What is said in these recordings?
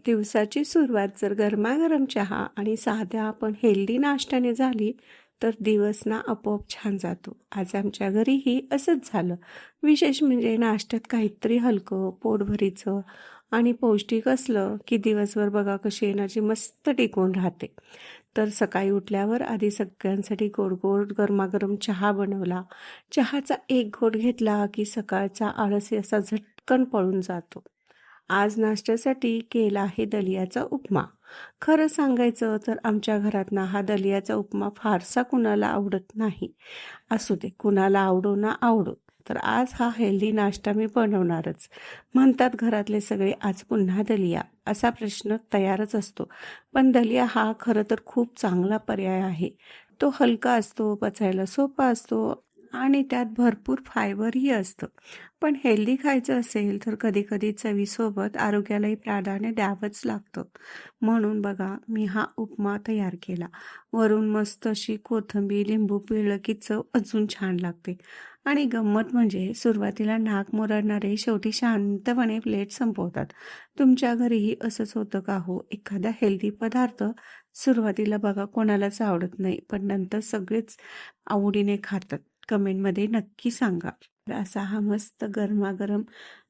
दिवसाची सुरुवात जर गरमागरम चहा आणि साध्या पण हेल्दी नाश्त्याने झाली तर दिवस ना आपोआप छान जातो. आज आमच्या घरीही असंच झालं. विशेष म्हणजे नाश्त्यात काहीतरी हलकं, पोटभरीचं आणि पौष्टिक असलं की दिवसभर बघा कशी एनर्जी मस्त टिकून राहते. तर सकाळी उठल्यावर आधी सगळ्यांसाठी गोड गोड गरमागरम चहा बनवला. चहाचा एक घोट घेतला की सकाळचा आळस असा झटकन पळून जातो. आज नाश्त्यासाठी केला आहे दलियाचा उपमा. खरं सांगायचं तर आमच्या घरात ना हा दलियाचा उपमा फारसा कुणाला आवडत नाही. असू दे, कुणाला आवडो ना आवडो, तर आज हा हेल्दी नाश्ता मी बनवणारच. म्हणतात घरातले सगळे आज पुन्हा दलिया, असा प्रश्न तयारच असतो. पण दलिया हा खरं तर खूप चांगला पर्याय आहे. तो हलका असतो, पचायला सोपा असतो आणि त्यात भरपूर फायबरही असतं. पण हेल्दी खायचं असेल तर कधीकधी चवीसोबत आरोग्यालाही प्राधान्य द्यावंच लागतं. म्हणून बघा मी हा उपमा तयार केला. वरून मस्त अशी कोथिंबीर, लिंबू पिळलं की चव अजून छान लागते. आणि गंमत म्हणजे सुरुवातीला नाक मुरडणारे शेवटी शांतपणे प्लेट संपवतात. तुमच्या घरीही असंच होतं का हो? एखादा हेल्दी पदार्थ सुरुवातीला बघा कोणालाच आवडत नाही, पण नंतर सगळेच आवडीने खातात. कमेंटमध्ये नक्की सांगा. तर असा हा मस्त गरमागरम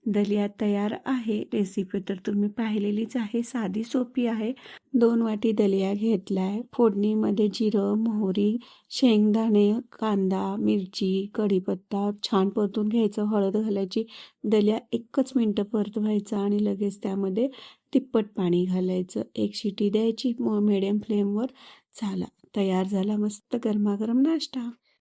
दलिया तयार आहे. रेसिपी तर तुम्ही पाहिलेलीच आहे, साधी सोपी आहे. 2 वाटी दलिया घेतला आहे. फोडणीमध्ये जिरं, मोहरी, शेंगदाणे, कांदा, मिरची, कढीपत्ता छान परतून घ्यायचं. हळद घालायची. दलिया 1च मिनटं परतवायचं आणि लगेच त्यामध्ये तिप्पट पाणी घालायचं. 1 शिटी द्यायची मिडियम फ्लेमवर. झाला, तयार झाला मस्त गरमागरम नाश्ता.